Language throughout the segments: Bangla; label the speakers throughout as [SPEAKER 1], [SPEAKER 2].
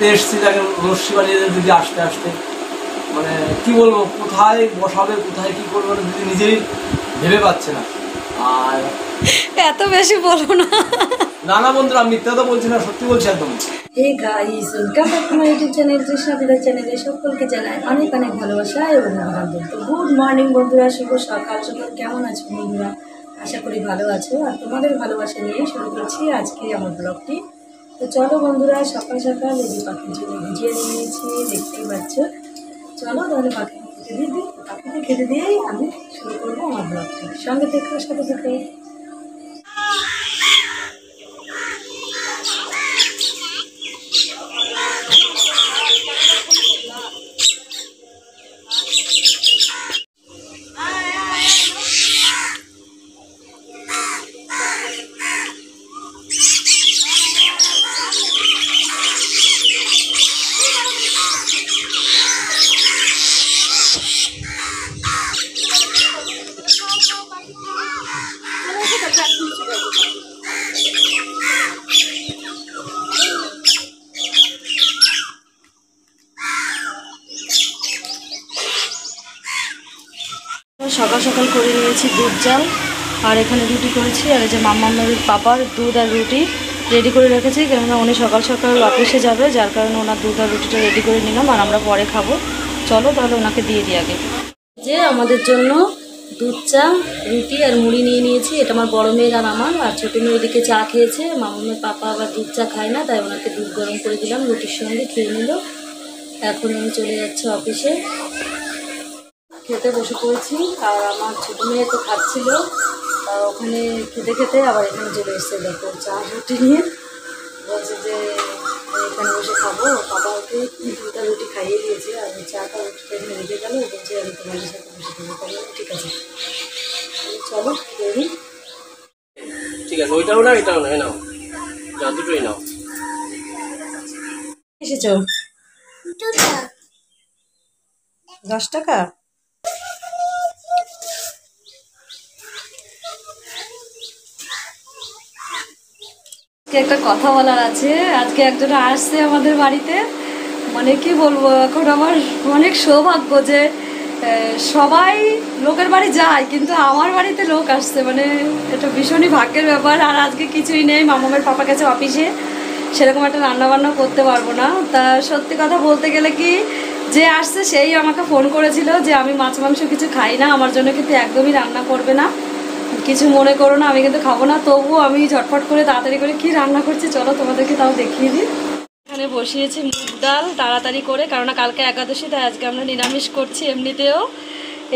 [SPEAKER 1] এসছি তাকে রশ্মি বানিয়ে দিদি আসতে আসতে মানে কি বলবো, কোথায় বসাবে কোথায় কি করবে দিদি নিজেই ভেবে পাচ্ছে না। আর
[SPEAKER 2] এত বেশি বলবো না।
[SPEAKER 1] না না বন্ধুরা, আমি মিথ্যা তো বলছি না, সত্যি বলছি একদম।
[SPEAKER 2] Hey guys, welcome back to my YouTube channel তৃষ্ণাদিদার চ্যানেলে সকলকে জানাই অনেক অনেক ভালোবাসা এবং অভিনন্দন। তো গুড মর্নিং বন্ধুরা, শুভ সকাল। সকাল কেমন আছো বন্ধুরা? আশা করি ভালো আছো। আর তোমাদের ভালোবাসা নিয়েই শুরু করছি আজকে আমার ব্লগটি। তো চলো বন্ধুরা, সকাল সকাল এই যে পাখির জন্য ভিজিয়ে নিয়েছি, দেখতেই পাচ্ছ। চলো তাহলে পাখিকে খেতে দিয়ে দিই। পাখিকে খেতে দিয়েই আমি শুরু করবো আমার ব্লগটি। সঙ্গে থেকে সাথে থেকে সকাল সকাল করে নিয়েছি দুধ জাল, আর এখানে রুটি করেছি। আর এই যে মাম্মামের পাপার দুধ আর রুটি রেডি করে রেখেছি, কেননা উনি সকাল সকাল অফিসে যাবে, যার কারণে ওনার দুধ আর রুটিটা রেডি করে নিলাম। আর আমরা পরে খাবো। চলো তাহলে ওনাকে দিয়ে দিই আগে। যে আমাদের জন্য দুধ চা, রুটি আর মুড়ি নিয়ে নিয়েছি। এটা আমার বড় মেয়ের আর আমার। আর ছোটো মেয়ে এদিকে চা খেয়েছে। মাম্মামের পাপা আবার দুধ চা খায় না, তাই ওনাকে দুধ গরম করে দিলাম, রুটির সঙ্গে খেয়ে নিল। এখন আমি চলে যাচ্ছি অফিসে। খেতে বসে পড়েছি। আর আমার ছোটো মেয়ে তো খাচ্ছিল, ওখানে খেতে খেতে আবার এখানে চলে এসছে। দেখো চা রুটি নিয়ে বলছে যে এখানে বসে খাবো। বাবা ওকে দুটা রুটি খাইয়ে দিয়েছে, আর ওই চাটা রুটিটা এখানে রেখে গেলো। বলছে আমি তোমাদের সাথে বসে খাবো। তাহলে ঠিক আছে, চলো বেরি।
[SPEAKER 1] ঠিক আছে, ওইটাও না এটাও না, নাও যা দুটোই নাও।
[SPEAKER 2] এসেছো 10 টাকা। একটা কথা বলার আছে। আজকে একজন আসছে আমাদের বাড়িতে, মানে কি বলবো, এখন আমার অনেক সৌভাগ্য যে সবাই লোকের বাড়ি যায়, কিন্তু আমার বাড়িতে লোক আসছে, মানে এটা ভীষণই ভাগ্যের ব্যাপার। আর আজকে কিছুই নেই, মামামের পাপা গেছে অফিসে, সেরকম একটা রান্নাবান্না করতে পারবো না। তা সত্যি কথা বলতে গেলে কি, যে আসছে সেই আমাকে ফোন করেছিল যে আমি মাছ মাংস কিছু খাই না, আমার জন্য কিন্তু একদমই রান্না করবে না, কিছু মনে করো না, আমি কিন্তু খাবো না। তবুও আমি ঝটফট করে তাড়াতাড়ি করে কি রান্না করছি চলো তোমাদেরকে তাও দেখিয়ে দিই। এখানে বসিয়েছি মুগ ডাল তাড়াতাড়ি করে, কারণ কালকে একাদশী, তাই আজকে আমরা নিরামিষ করছি এমনিতেও।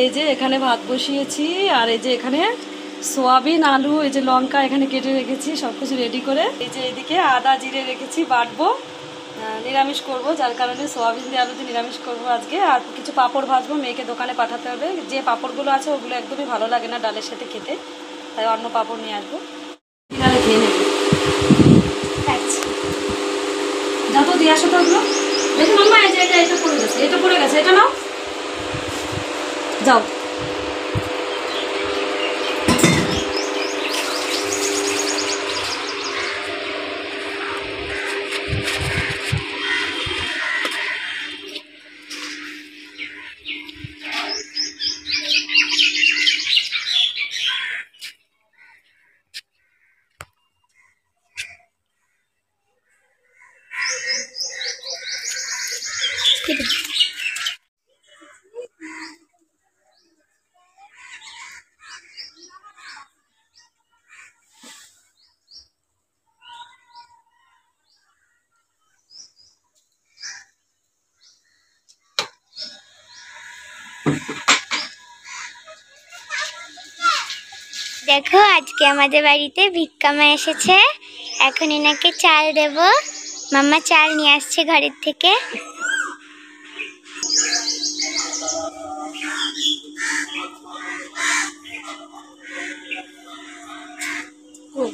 [SPEAKER 2] এই যে এখানে ভাত বসিয়েছি, আর এই যে এখানে সোয়াবিন, আলু, এই যে লঙ্কা এখানে কেটে রেখেছি সব কিছু রেডি করে। এই যে এদিকে আদা জিরে রেখেছি, বাটবো, নিরামিষ করব, যার কারণে সোয়াবিন দিয়ে আলু দিয়ে নিরামিষ করবো আজকে। আর কিছু পাঁপড় ভাজবো, মেয়েকে দোকানে পাঠাতে হবে। যে পাঁপড়গুলো আছে ওগুলো একদমই ভালো লাগে না ডালের সাথে খেতে, তাই অন্য পাঁপড় নিয়ে আসবো। তাহলে খেয়ে নেব। যত দিয়ে আসো তো ওগুলো দেখুন মাম্মা, এই যে এটা পড়ে গেছে, এটা পড়ে গেছে, এটা নাও, যাও।
[SPEAKER 3] দেখো আজকে আমাদের বাড়িতে ভিক্ষা মা এসেছে। এখন এনাকে চাল দেব। মাম্মা চাল নিয়ে আসছে ঘরের থেকে।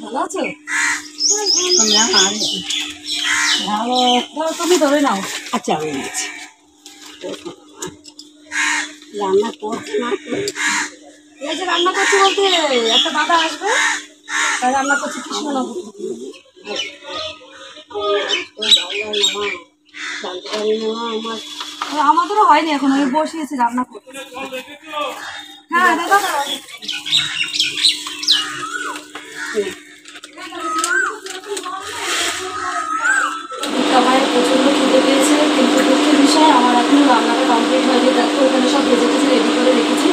[SPEAKER 2] ভালো আছো? তুমি ধরে নাও।
[SPEAKER 4] আচ্ছা আমি নিয়েছি রান্না করছি না।
[SPEAKER 2] এই যে রান্না করছি বলতে একটা দাদা আসবে, তাই রান্না করছি কৃষ্ণনগর।
[SPEAKER 4] জানতে পারি না আমার।
[SPEAKER 2] আমাদেরও হয়নি এখন, আমি বসিয়েছি রান্না করতে। হ্যাঁ দাদা আমার প্রচন্ড খিদে পেয়েছে, কিন্তু দুঃখের বিষয় আমার এখনো রান্নাটা কমপ্লিট হয়নি। দেখো ওখানে সব ভেজে টেজে রেডি করে রেখেছি,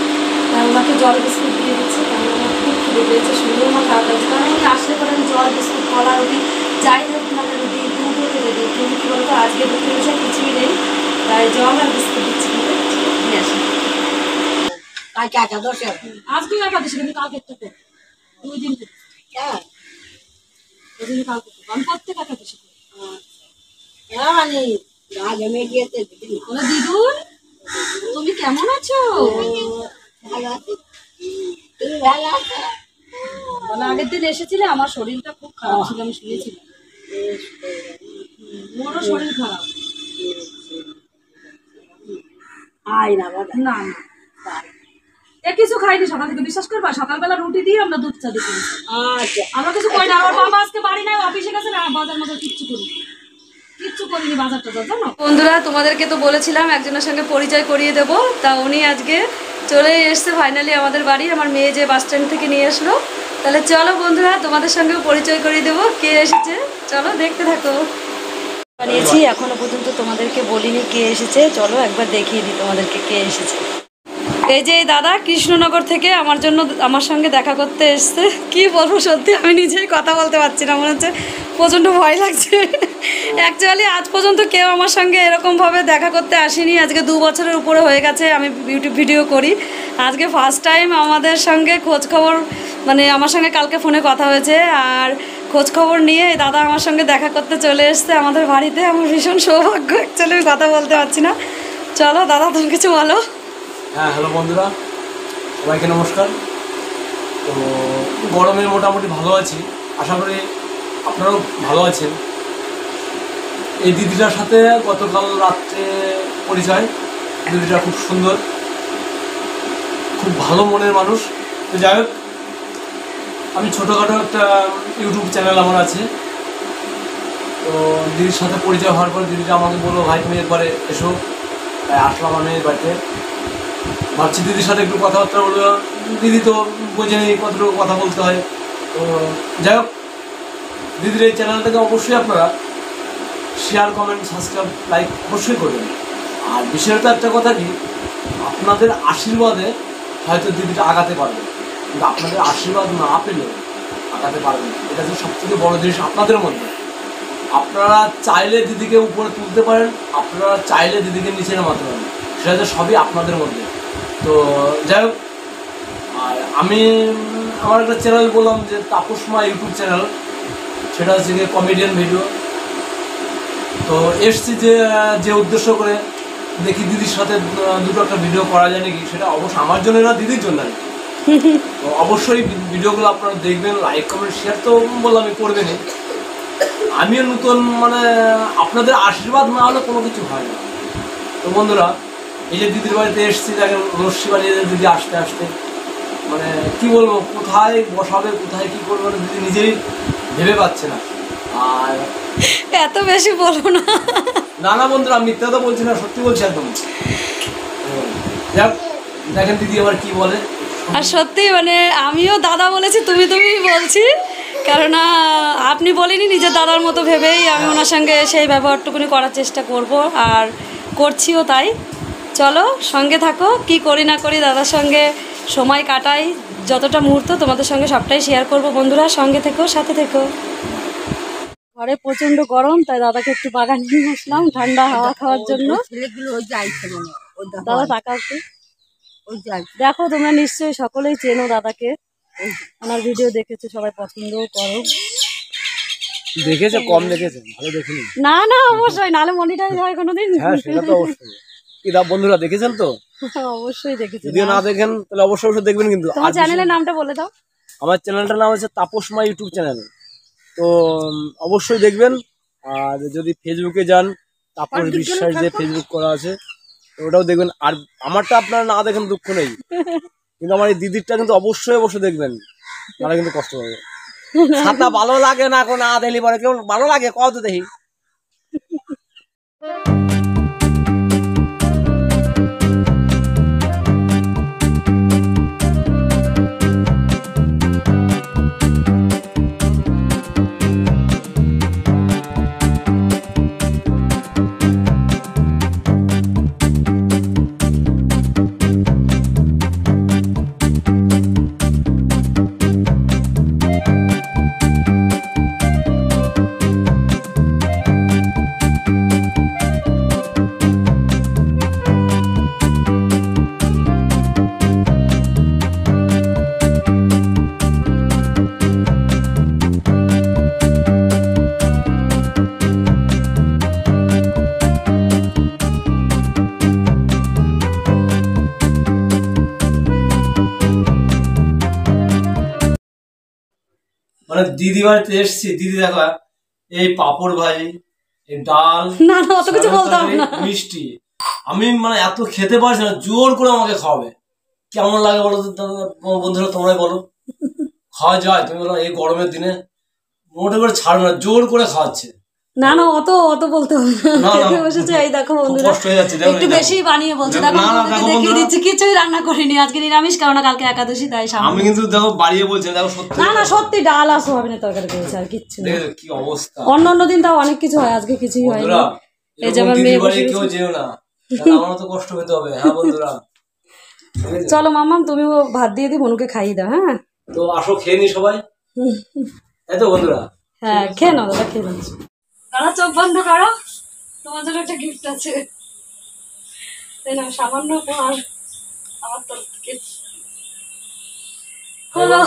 [SPEAKER 2] ওনাকে জল বিস্কুট দিয়ে দিচ্ছি, কারণ আমার খুব খিদে পেয়েছে। শুনেও আমার খারাপ লাগছে, কারণ আমি আসলে পরে আমি জল বিস্কুট কলা রুটি যাই হোক না কেন দিই, দুধও খেতে দিই, কিন্তু কী বলতো আজকে দুঃখের বিষয় কিছুই নেই, তাই জল আর বিস্কুট দিচ্ছি। নিয়ে আসি
[SPEAKER 4] কালকে একাদশী হবে।
[SPEAKER 2] আজকে একাদশী, কিন্তু কালকে একটু করবো, 2 দিন করবো,
[SPEAKER 4] হ্যাঁ
[SPEAKER 2] ওই দিন কালকে করবো। আমি প্রত্যেক একাদশী করি।
[SPEAKER 4] হ্যাঁ মানে গা জমে গিয়েছে দিদি।
[SPEAKER 2] বলে দিদুন তুমি কেমন আছো?
[SPEAKER 4] ভালো আছে, তুমি ভালো আছো?
[SPEAKER 2] বলে আগের দিন এসেছিলে, আমার শরীরটা খুব খারাপ ছিল, আমি শুয়েছিলাম, মোরও শরীর খারাপ।
[SPEAKER 4] আয় না বাবা।
[SPEAKER 2] না না এ কিছু খাইনি সকাল থেকে, বিশ্বাস করবা সকালবেলা রুটি দিয়ে আমরা দুধ চা দিয়ে খেয়েছি।
[SPEAKER 4] আচ্ছা
[SPEAKER 2] আমরা কিছু করি না, আমার বাবা আজকে বাড়ি নাই, অফিসে গেছে, না বাজার মতো কিচ্ছু করিনি বাজারটা, জানো। বন্ধুরা তোমাদেরকে তো বলেছিলাম একজনের সঙ্গে পরিচয় করিয়ে দেবো, তা উনি আজকে চলে এসছে ফাইনালি আমাদের বাড়ি। আমার মেয়ে যে বাস স্ট্যান্ড থেকে নিয়ে আসলো। তাহলে চলো বন্ধুরা তোমাদের সঙ্গেও পরিচয় করিয়ে দেবো কে এসেছে, চলো দেখতে থাকো। বানিয়েছি এখনো পর্যন্ত তোমাদেরকে বলিনি কে এসেছে, চলো একবার দেখিয়ে দিই তোমাদেরকে কে এসেছে। এই যে এই দাদা কৃষ্ণনগর থেকে আমার সঙ্গে দেখা করতে এসছে। কি বলবো, সত্যি আমি নিজেই কথা বলতে পারছি না, মনে হচ্ছে প্রচণ্ড ভয় লাগছে। অ্যাকচুয়ালি আজ পর্যন্ত কেউ আমার সঙ্গে এরকমভাবে দেখা করতে আসেনি। আজকে 2 বছরের উপরে হয়ে গেছে আমি ইউটিউব ভিডিও করি, আজকে ফার্স্ট টাইম আমাদের সঙ্গে খোঁজখবর, মানে আমার সঙ্গে কালকে ফোনে কথা হয়েছে, আর খোঁজখবর নিয়ে দাদা আমার সঙ্গে দেখা করতে চলে এসছে আমাদের বাড়িতে। আমার ভীষণ সৌভাগ্য, অ্যাকচুয়ালি আমি কথা বলতে পারছি না। চলো দাদা তুমি কিছু বলো।
[SPEAKER 1] হ্যাঁ হ্যালো বন্ধুরা, সবাইকে নমস্কার। তো গরমে মোটামুটি ভালো আছি, আশা করি আপনারাও ভালো আছেন। এই দিদিটার সাথে গতকাল রাত্রে পরিচয়, দিদিটা খুব সুন্দর, খুব ভালো মনের মানুষ। তো যাই হোক, আমি ছোটোখাটো একটা ইউটিউব চ্যানেল আমার আছে। তো দিদির সাথে পরিচয় হওয়ার পর দিদিটা আমাকে বললো, ভাই তুমি একবারে এসো। তাই আসলাম আমি বাড়িতে, ভাবছি দিদির সাথে একটু কথাবার্তা বলবো। দিদি তো বোঝেনি কতটুকু কথা বলতে হয়। তো যাই হোক, দিদির এই চ্যানেলটাকে অবশ্যই আপনারা শেয়ার, কমেন্ট, সাবস্ক্রাইব, লাইক অবশ্যই করবেন। আর বিষয়টা একটা কথা কি, আপনাদের আশীর্বাদে হয়তো দিদিটা আগাতে পারবে, কিন্তু আপনাদের আশীর্বাদ না পেলে আগাতে পারবেন। এটা হচ্ছে সবথেকে বড় জিনিস আপনাদের মধ্যে। আপনারা চাইলে দিদিকে উপরে তুলতে পারেন, আপনারা চাইলে দিদিকে নিচে নামাতে পারেন, সেটা হচ্ছে সবই আপনাদের মধ্যে। তো যাই হোক, আর আমি আমার একটা চ্যানেল বললাম যে তাপসমা ইউটিউব চ্যানেল, সেটা হচ্ছে গিয়ে কমেডিয়ান ভিডিও। তো এসছি যে উদ্দেশ্য করে, দেখি দিদির সাথে দুটো একটা ভিডিও করা যায় নাকি। সেটা অবশ্য আমার জন্য না, দিদির জন্য। তো অবশ্যই ভিডিওগুলো আপনারা দেখবেন, লাইক কমেন্ট শেয়ার তো বললামই করবেনই। আমিও নতুন, মানে আপনাদের আশীর্বাদ না হলে কোনো কিছু হয় না। তো বন্ধুরা, এই যে দিদির বাড়িতে এসেছি, দেখেন লস্যি বানিয়ে দিদি আসতে আসতে, মানে কি বলবো, কোথায় বসাবে কোথায় কি করবে, মানে দিদি নিজেই ভেবে পাচ্ছে না। আর
[SPEAKER 2] এত বেশি বলবো না।
[SPEAKER 1] না না বন্ধুরা, আমি মিথ্যা কথা বলছি না, সত্যি বলছি একদম। যাক, দেখেন দিদি আবার কি বলে।
[SPEAKER 2] আর সত্যি মানে আমিও দাদা বলেছি, তুমি বলছি, কারণ আপনি বলেনি, নিজের দাদার মতো ভেবেই আমি ওনার সঙ্গে সেই ব্যবহারটুকুনি করার চেষ্টা করব, আর করছিও তাই। চলো সঙ্গে থাকো, কি করি না করি দাদার সঙ্গে সময় কাটাই, যতটা মুহূর্ত তোমাদের সঙ্গে সবটাই শেয়ার করব। বন্ধুরা সঙ্গে থেকো, সাথে থেকো। ঘরে প্রচণ্ড গরম, তাই দাদাকে একটু বাগান নিয়ে আসলাম ঠান্ডা হাওয়া খাওয়ার জন্য।
[SPEAKER 4] ছেলেগুলো ওই যাইছে মনে হয়। ওই দেখো,
[SPEAKER 2] দাদা তাকাও একটু,
[SPEAKER 4] ওই যাইছে।
[SPEAKER 2] দেখো তোমরা নিশ্চয়ই সকলেই চেনো দাদাকে, ওনার ভিডিও দেখেছো, সবাই পছন্দও করো।
[SPEAKER 1] দেখেছে, কম দেখেছে, ভালো দেখিনি।
[SPEAKER 2] না না অবশ্যই, নাহলে মনিটাইজ হয় কোনোদিন।
[SPEAKER 1] হ্যাঁ সেটা তো অবশ্যই। কি দা বন্ধুরা, দেখেছেন তো?
[SPEAKER 2] অবশ্যই দেখেছি।
[SPEAKER 1] যদি না দেখেন তাহলে অবশ্যই অবশ্যই দেখবেন। কিন্তু
[SPEAKER 2] তোমার চ্যানেলের নামটা বলে দাও।
[SPEAKER 1] আমার চ্যানেলটার নাম হচ্ছে তাপসমা ইউটিউব চ্যানেল। তো অবশ্যই দেখবেন। আর যদি ফেসবুকে যান, তাপস বিশ্বাস যে ফেসবুক করা আছে, তো ওটাও দেখবেন। আর আমারটা আপনারা না দেখেন দুঃখ নেই, কিন্তু আমার এই দিদিরটা কিন্তু অবশ্যই অবশ্যই দেখবেন, তাহলে কিন্তু কষ্ট হবে। ছাতা ভালো লাগে না, এখন না দেখলে পরে কেউ ভালো লাগে, কত দেখি। মানে দিদি বাড়িতে এসছি, দিদি দেখো এই পাঁপড় ভাজি, এই ডাল,
[SPEAKER 2] না না অত কিছু বলতে হবে না।
[SPEAKER 1] মিষ্টি, আমি মানে এত খেতে পারছি না, জোর করে আমাকে খাওয়াবে। কেমন লাগে বলো তো বন্ধুরা, তোমরাই বলো, খাওয়া যায়? তুমি বলো এই গরমের দিনে মোটে করে ছাড়বে না, জোর করে খাওয়াচ্ছে।
[SPEAKER 2] না না অত অত বলতে হবে না, খেতে বসেছে। এই দেখো বন্ধুরা
[SPEAKER 1] কষ্ট হয়ে যাচ্ছে, দেখো
[SPEAKER 2] একটু বেশি বানিয়ে বলছে। দেখো বন্ধুদেরকে দেখিয়ে দিচ্ছি, কিছুই রান্না করিনি আজকে, নিরামিষ, কারণ কালকে একাদশী, তাই
[SPEAKER 1] আমি কিন্তু দেখো বাড়িয়ে বলছি, দেখো সত্যি।
[SPEAKER 2] না না সত্যি ডাল আর সোয়াবিনের তরকারি করেছে, আর কিচ্ছু না।
[SPEAKER 1] দেখো কি অবস্থা।
[SPEAKER 2] অন্য অন্য দিন তাও অনেক কিছু হয়, আজকে কিছুই হয়নি।
[SPEAKER 1] বন্ধুরা
[SPEAKER 2] এই যে আমার মেয়ে বসে
[SPEAKER 1] কেউ যেও না, তাহলে আমার তো কষ্ট পেতে হবে। হ্যাঁ বন্ধুরা,
[SPEAKER 2] চলো মাম্মাম তুমিও ভাত দিয়ে দিই, মনুকে খাইয়ে দাও। হ্যাঁ
[SPEAKER 1] তো আসো খেয়ে নি সবাই, তাই তো বন্ধুরা?
[SPEAKER 2] হ্যাঁ খেয়ে নাও দাদা, খেয়ে নাও। দাদা চোখ বন্ধ করো, তোমার জন্য একটা গিফট আছে। তাই না, সামান্য উপহার আমার তরফ থেকে। খোলো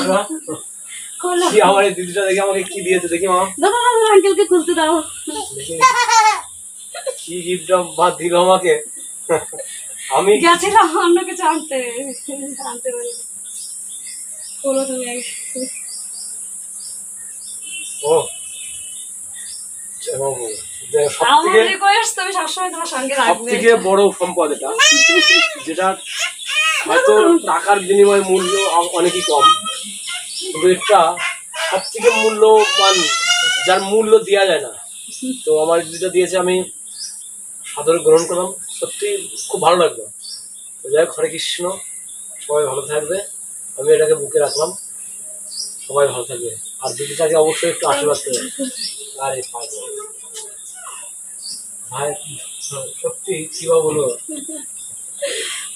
[SPEAKER 2] খোলো।
[SPEAKER 1] কি আমার এই দিদিটা দেখি আমাকে কি দিয়েছে, দেখি মা।
[SPEAKER 2] দাদা দাদা আঙ্কেলকে খুলতে দাও।
[SPEAKER 1] কি গিফটটা বা দিল আমাকে। আমি
[SPEAKER 2] গেছিলাম অন্য কিছু আনতে, আনতে পারি। খোলো তুমি আগে।
[SPEAKER 1] ও
[SPEAKER 2] আমার রিকোয়েস্ট, তুমি সবসময় তোমার সঙ্গে
[SPEAKER 1] সব
[SPEAKER 2] রাখবে।
[SPEAKER 1] থেকে বড় সম্পদ এটা, যেটা হয়তো টাকার বিনিময়ে মূল্য অনেকই কম, কিন্তু এটা সব থেকে মূল্যবান, যার মূল্য দেওয়া যায় না। তো আমার যেটা দিয়েছে আমি সাদরে গ্রহণ করলাম, সত্যি খুব ভালো লাগলো। তো যাই হোক, হরে কৃষ্ণ, সবাই ভালো থাকবে। আমি এটাকে বুকে রাখলাম, সবাই ভালো থাকবে। আর দিদিটাকে অবশ্যই একটু আশীর্বাদ করবে। আরে ভাই সত্যি কি বা বলবো,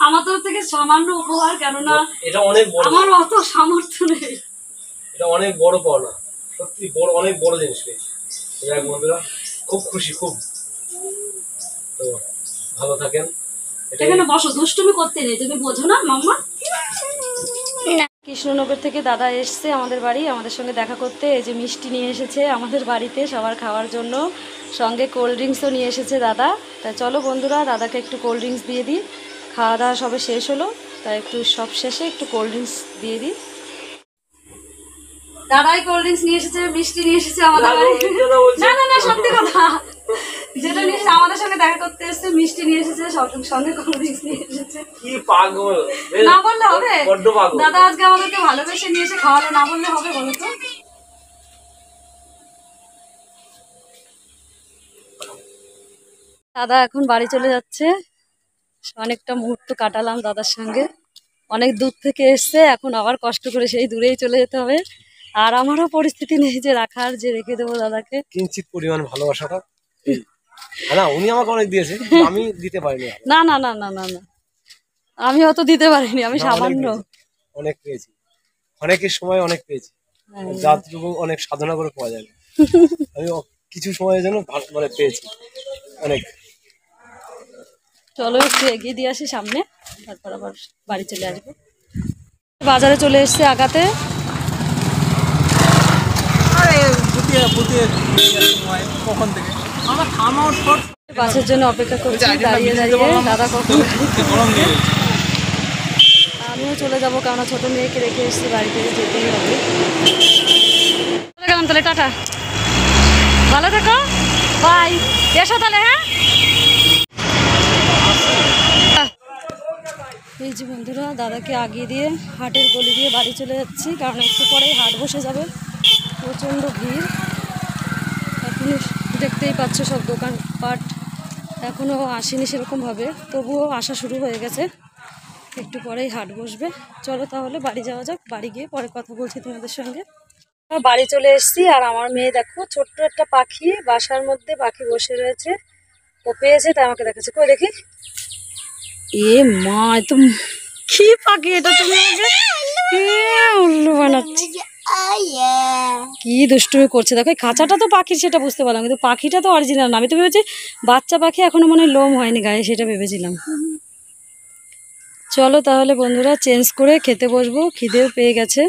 [SPEAKER 2] আমার তরফ থেকে সামান্য উপহার, কেননা
[SPEAKER 1] এটা অনেক বড়,
[SPEAKER 2] আমার অত সামর্থ্য নেই।
[SPEAKER 1] এটা অনেক বড় পাওনা, সত্যি বড়, অনেক বড় জিনিস পেয়েছি। যাই হোক বন্ধুরা, খুব খুশি, খুব। তো ভালো থাকেন।
[SPEAKER 2] এখানে বসো, দুষ্টুমি করতে নেই, তুমি বোঝো না মাম্মা। কৃষ্ণনগর থেকে দাদা এসছে আমাদের বাড়ি, আমাদের সঙ্গে দেখা করতে। এই যে মিষ্টি নিয়ে এসেছে আমাদের বাড়িতে সবার খাওয়ার জন্য, সঙ্গে কোল্ড ড্রিঙ্কসও নিয়ে এসেছে দাদা। তাই চলো বন্ধুরা, দাদাকে একটু কোল্ড ড্রিঙ্কস দিয়ে দিই। খাওয়া দাওয়া সবে শেষ হলো, তাই একটু সব শেষে একটু কোল্ড ড্রিঙ্কস দিয়ে দিই। দাদাই কোল্ড ড্রিঙ্কস নিয়ে এসেছে, মিষ্টি নিয়ে এসেছে আমাদের বাড়ি। না না না সত্যি কথা, যেটা নিয়ে এসেছে আমাদের সঙ্গে দেখা করতে এসেছে, মিষ্টি নিয়ে এসেছে, সঙ্গে কোল্ড ড্রিঙ্কস নিয়ে এসেছে।
[SPEAKER 1] কি পাগল,
[SPEAKER 2] না বললে হবে?
[SPEAKER 1] বড্ড পাগল।
[SPEAKER 2] দাদা আজকে আমাদেরকে ভালোবেসে নিয়ে এসে খাওয়ালো, না বললে হবে বলো তো? দাদা এখন বাড়ি চলে যাচ্ছে। অনেকটা মুহূর্ত কাটালাম দাদার সঙ্গে, অনেক দূর থেকে এসছে, এখন আবার কষ্ট করে সেই দূরেই চলে যেতে হবে। আর আমারও পরিস্থিতি নেই যে রাখার, যে রেখে দেবো দাদাকে।
[SPEAKER 1] কিঞ্চিত পরিমাণ ভালোবাসাটা, না উনি আমাকে অনেক দিয়েছে, আমি দিতে পারিনি।
[SPEAKER 2] না না না না না না, আমি অত দিতে পারিনি, আমি সামান্য।
[SPEAKER 1] অনেক পেয়েছি, অনেকের সময় অনেক পেয়েছি, যাতটুকু অনেক সাধনা করে পাওয়া যায়। আমি কিছু সময়ের জন্য মানে পেয়েছি অনেক।
[SPEAKER 2] চলো একটু এগিয়ে দিয়ে আসি সামনে, তারপর আবার বাড়ি চলে আসবো। বাজারে চলে এসছে আগাতে। বাসের জন্য অপেক্ষা করছি দাঁড়িয়ে দাঁড়িয়ে, দাদা কখন আমিও চলে যাবো, কারণ ছোট মেয়েকে রেখে এসছি বাড়িতে, যেতেই হবে। চলে গেলাম তাহলে, টাটা, ভালো থেকো, বাই, এসো তাহলে। হ্যাঁ এই যে বন্ধুরা, দাদাকে আগিয়ে দিয়ে হাটের গলি দিয়ে বাড়ি চলে যাচ্ছি, কারণ একটু পরেই হাট বসে যাবে, প্রচণ্ড ভিড়। এখনও দেখতেই পাচ্ছ সব দোকানপাট এখনও আসেনি সেরকমভাবে, তবুও আসা শুরু হয়ে গেছে, একটু পরেই হাট বসবে। চলো তাহলে বাড়ি যাওয়া যাক, বাড়ি গিয়ে পরে কথা বলছি তোমাদের সঙ্গে। বাড়ি চলে এসেছি, আর আমার মেয়ে দেখো ছোট্ট একটা পাখি, বাসার মধ্যে পাখি বসে রয়েছে, ও পেয়েছে তাই আমাকে দেখাচ্ছে। কই দেখি, এ মা, তো কি পাখি এটা, তুমি উল্লু বানাচ্ছি, কি দুষ্টুমি করছে দেখো। খাঁচাটা তো পাখির সেটা বুঝতে পারলাম, কিন্তু পাখিটা তো অরিজিনাল না। আমি তো ভেবেছি বাচ্চা পাখি, এখনো মনে হয় লোম হয়নি গায়ে, সেটা ভেবেছিলাম। চলো তাহলে বন্ধুরা, চেঞ্জ করে খেতে বসবো, খিদেও পেয়ে গেছে।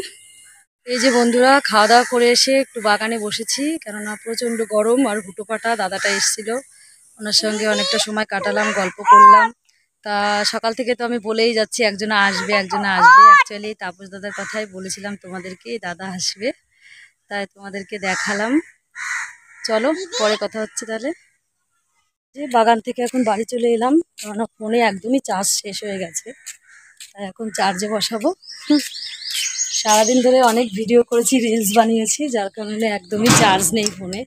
[SPEAKER 2] এই যে বন্ধুরা, খাওয়া দাওয়া করে এসে একটু বাগানে বসেছি, কেননা প্রচণ্ড গরম। আর হুটোপাটা দাদাটা এসেছিল, ওনার সঙ্গে অনেকটা সময় কাটালাম, গল্প করলাম। তা সকাল থেকে তো আমি বলেই যাচ্ছি একজন আসবে একজন আসবে, অ্যাকচুয়ালি তাপস দাদার কথাই বলেছিলাম তোমাদেরকে, দাদা আসবে। তাই তোমাদেরকে দেখালাম। চলো পরে কথা হচ্ছে তাহলে। যে বাগান থেকে এখন বাড়ি চলে এলাম, কারণ ফোনে একদমই চার্জ শেষ হয়ে গেছে, তাই এখন চার্জে বসাবো। সারাদিন ধরে অনেক ভিডিও করেছি, রিলস বানিয়েছি, যার কারণে একদমই চার্জ নেই ফোনে,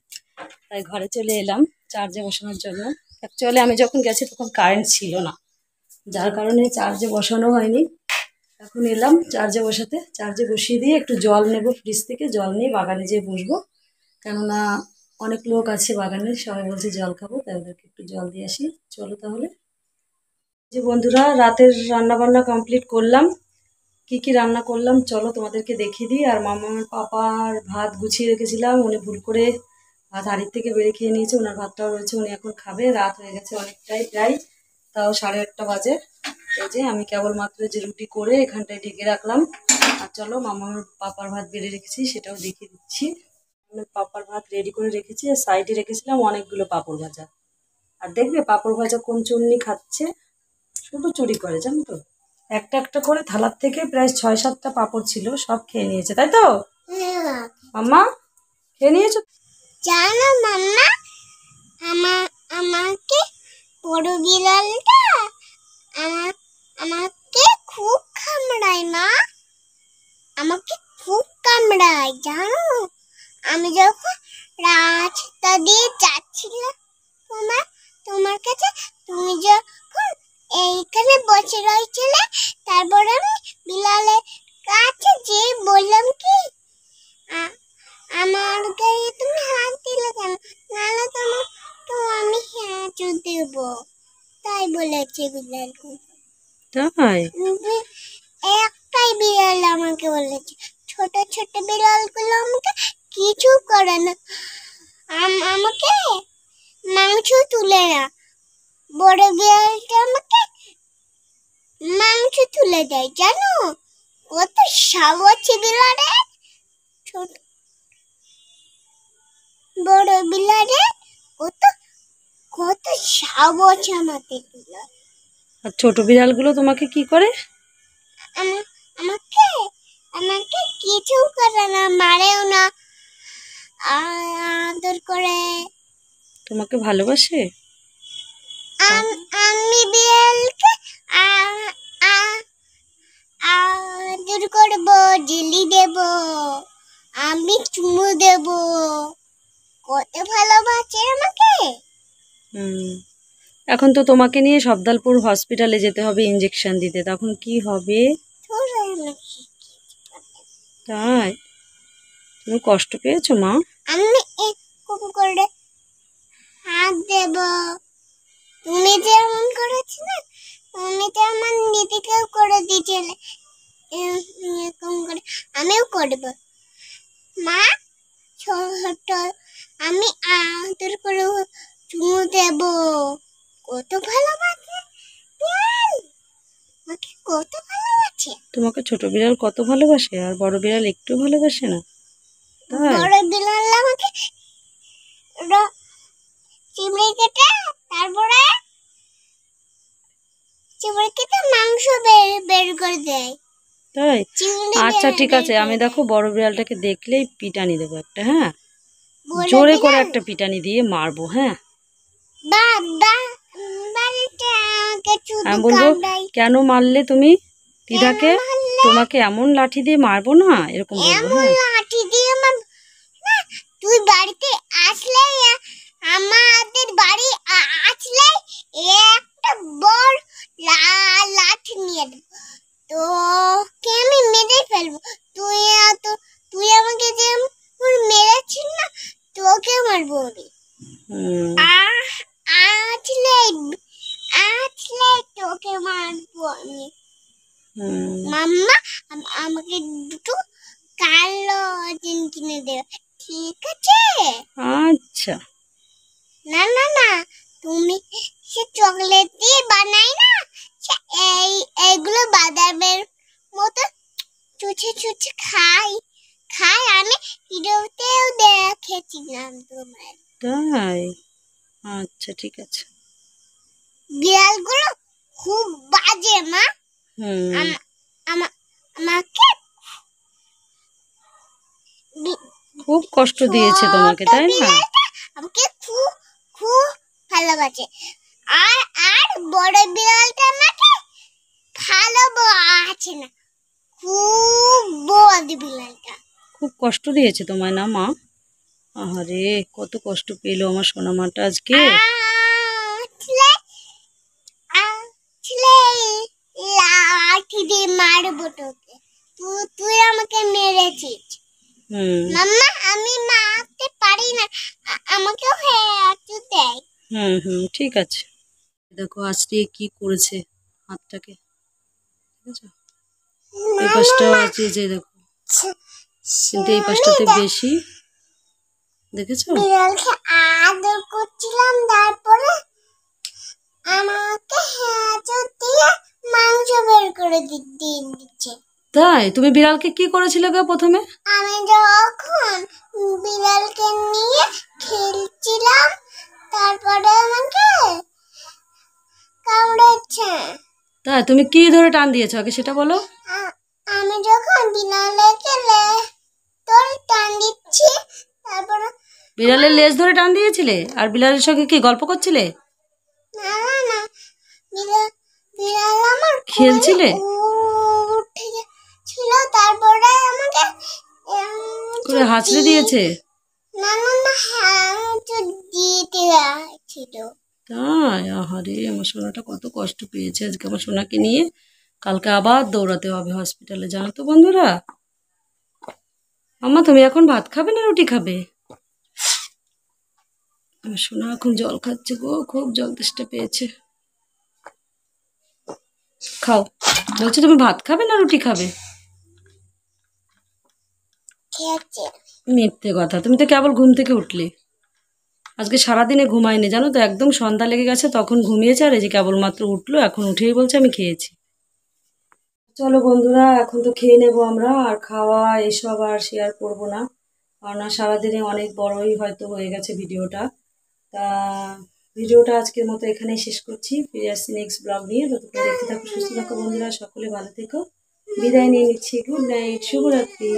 [SPEAKER 2] তাই ঘরে চলে এলাম চার্জে বসানোর জন্য। অ্যাকচুয়ালি আমি যখন গেছি তখন কারেন্ট ছিল না, যার কারণে চার্জে বসানো হয়নি। এখন এলাম চার্জে বসাতে, চার্জে বসিয়ে দিয়ে একটু জল নেব ফ্রিজ থেকে, জল নিয়ে বাগানে যেয়ে বসবো, কেননা অনেক লোক আছে বাগানে, সবাই বলছে জল খাবো, তাই ওদেরকে একটু জল দিয়ে আসি। চলো তাহলে। যে বন্ধুরা, রাতের রান্না বান্না কমপ্লিট করলাম। কি কি রান্না করলাম চলো তোমাদেরকে দেখিয়ে দিই। আর মামার পাপার ভাত গুছিয়ে রেখেছিলাম, উনি ভুল করে ভাত হাঁড়ির থেকে বেড়ে খেয়ে নিয়েছে, ওনার ভাতটাও রয়েছে, উনি এখন খাবে। রাত হয়ে গেছে অনেকটাই, প্রায় তাও 1:30 বাজে। এই যে আমি কেবলমাত্র যে রুটি করে এখানটায় ঢেকে রাখলাম। আর চলো মামার পাপার ভাত বেড়ে রেখেছি সেটাও দেখিয়ে দিচ্ছি। আমি পাপার ভাত রেডি করে রেখেছি, আর সাইডে রেখেছিলাম অনেকগুলো পাঁপড় ভাজা। আর দেখবে পাঁপড় ভাজা কোন চুন্নি খাচ্ছে, শুধু চুরি করে, জানো তো। একটা একটা করে থালার থেকে প্রায় 6-7টা পাঁপড় ছিল, সব খেয়ে নিয়েছে, তাই তো মাম্মা? খেয়ে নিয়েছো?
[SPEAKER 3] জানো মাম্মা, আমাকে বড় বিড়ালটা আমাকে খুব কামড়ায় মা, আমাকে খুব কামড়ায় জানো। আমি যখন রাস্তা দিয়ে যাচ্ছিলাম তোমার কাছে, তুমি যখন এইখানে বসে রয়েছিলে, তারপর আমি বিড়ালের কাছে যে বললাম কি, আমার গায়ে তুমি হাত দিলে কেন, নাহলে তো আমি হাত দেব, তাই বলেছে বিড়ালকে।
[SPEAKER 2] তাই?
[SPEAKER 3] একটাই বিড়াল আমাকে বলেছে, ছোট ছোট বিড়ালগুলো আমাকে কিছু করে না, আমাকে মাংস তুলে না, বড় বিড়ালটা আমাকে মাংস তুলে দেয় জানো। কত সাহস বিড়ালের, ছোট বড় বিড়ালের কত কত সাহস আমাকে বিড়াল।
[SPEAKER 2] আর ছোট বিড়ালগুলো তোমাকে কি করে?
[SPEAKER 3] আমাকে আমাকে কিছু করে না, মারেও না, আদর করে।
[SPEAKER 2] তোমাকে ভালোবাসে?
[SPEAKER 3] আমি বিড়ালকে আদর করব, জেলি দেব, আমি চুমু দেব, কত ভালোবাসে আমাকে।
[SPEAKER 2] এখন তো তোমাকে নিয়ে সবদালপুর হসপিটালে যেতে হবে ইঞ্জেকশন দিতে, তখন কি হবে? তাই? তুমি কষ্ট পেয়েছো মা?
[SPEAKER 3] আমি এরকম করে হাত দেব, তুমি যেমন করেছিলে, তুমি তো আমার দিদিকেও করে দিয়েছিলে, এরকম করে আমিও করব মা। ছোট আমি আদর করে চুমু দেব, কত ভালোবাসে বিড়াল, আমাকে কত ভালোবাসে।
[SPEAKER 2] তোমাকে ছোট বিড়াল কত ভালোবাসে, আর বড় বিড়াল একটু ভালোবাসে না? তাই?
[SPEAKER 3] বড় বিড়াল আমাকে চিমড়ে কেটে, তারপরে চিমড়ে কেটে মাংস বের করে দেয়।
[SPEAKER 2] তাই? আচ্ছা ঠিক আছে, আমি দেখো বড় বিড়ালটাকে দেখলেই পিটানি দেবো একটা, হ্যাঁ, জোরে করে একটা পিটানি দিয়ে মারবো, হ্যাঁ। আমি বলবো কেন মারলে তুমি দিদাকে, তোমাকে এমন লাঠি দিয়ে মারবো না, এরকম বলবো, হ্যাঁ।
[SPEAKER 3] লাঠি দিয়ে তুই বাড়িতে আসলে, আমাদের বাড়ি আসলে একটা বড় লাঠি নিয়ে দেবো, তোকে আমি মেরে ফেলবো। তুই আমাকে যে মেরেছিস না, তোকে মারবো আমি। আসলে তোকে মারবো আমি। মাম্মা আমাকে দুটো কালো জিন কিনে দেবে, ঠিক আছে?
[SPEAKER 2] আচ্ছা।
[SPEAKER 3] না না না, তুমি সে চকলেট দিয়ে বানাই না, এইগুলো বাদামের মতো চুচে চুচে খাই, আমি ভিডিওতেও দেখেছিলাম তোমার।
[SPEAKER 2] তাই? আচ্ছা ঠিক আছে।
[SPEAKER 3] বিড়ালগুলো খুব বাজে মা, আমাকে
[SPEAKER 2] খুব কষ্ট দিয়েছে তোমাকে, তাই না?
[SPEAKER 3] আমাকে খুব খুব ভালোবাসে। আর আর বড় বিড়ালটা আমাকে ভালোবাসে না, খুব বড় বিড়ালটা।
[SPEAKER 2] খুব কষ্ট দিয়েছে তোমায় না মা? আহারে, কত কষ্ট পেলো আমার সোনা মাটা আজকে।
[SPEAKER 3] আসলে আসলে লাঠি দিয়ে মারবো তোকে, তুই আমাকে মেরেছিস। মাম্মা আমি মারতে পারি না, আমাকেও হাঁটু দেয়।
[SPEAKER 2] ঠিক আছে। দেখো আজকে কি করেছে হাতটাকে, দেখেছো? এই পাশটা আছে যে দেখো, কিন্তু এই পাশটাতে বেশি, দেখেছো?
[SPEAKER 3] বিড়ালকে আদর করছিলাম, তারপরে আমাকে হাঁটু দিয়ে মাংস বের করে দিচ্ছে।
[SPEAKER 2] তাই? তুমি বিড়ালকে কি করেছিলে গো প্রথমে?
[SPEAKER 3] আমি যখন বিড়ালকে নিয়ে খেলছিলাম, তারপরে আমাকে কামড়েছে।
[SPEAKER 2] তাই? তুমি কি ধরে টান দিয়েছো আগে সেটা বলো।
[SPEAKER 3] আমি যখন বিড়ালকে তোর টান দিচ্ছি, তারপরে
[SPEAKER 2] বিড়ালের লেজ ধরে টান দিয়েছিলে আর বিড়ালের সঙ্গে কি গল্প করছিলে?
[SPEAKER 3] না না না, বিড়াল আমার
[SPEAKER 2] খেলছিলে?
[SPEAKER 3] উঠে ছিল, তারপরে আমাকে
[SPEAKER 2] করে হাঁচড়ে দিয়েছে?
[SPEAKER 3] না না না, হাঁটু দিতে ছিল।
[SPEAKER 2] তাই? আহারে, আমার সোনাটা কত কষ্ট পেয়েছে আজকে আমার সোনাকে নিয়ে। কালকে আবার দৌড়াতে হবে হসপিটালে, জানো তো বন্ধুরা। আম্মা তুমি এখন ভাত খাবে না রুটি খাবে? আমার সোনা এখন জল খাচ্ছে গো, খুব জল তেষ্টা পেয়েছে। খাও। বলছি তুমি ভাত খাবে না রুটি খাবে?
[SPEAKER 3] খেয়েছে।
[SPEAKER 2] মিথ্যে কথা, তুমি তো কেবল ঘুম থেকে উঠলে। আজকে সারাদিনে ঘুমায়নি জানো তো, একদম সন্ধ্যা লেগে গেছে তখন ঘুমিয়েছে, আর এই যে কেবলমাত্র উঠলো, এখন উঠেই বলছে আমি খেয়েছি। চলো বন্ধুরা, এখন তো খেয়ে নেবো আমরা, আর খাওয়া এসব আর শেয়ার করবো না, কারণ সারাদিনে অনেক বড়ই হয়তো হয়ে গেছে ভিডিওটা। তা ভিডিওটা আজকের মতো এখানেই শেষ করছি, ফিরে আসছি নেক্সট ব্লগ নিয়ে। ততক্ষণ দেখতে থাকো, সুস্থ থাকো বন্ধুরা, সকলে ভালো থেকো। বিদায় নিয়ে নিচ্ছি, গুড নাইট, শুভরাত্রি।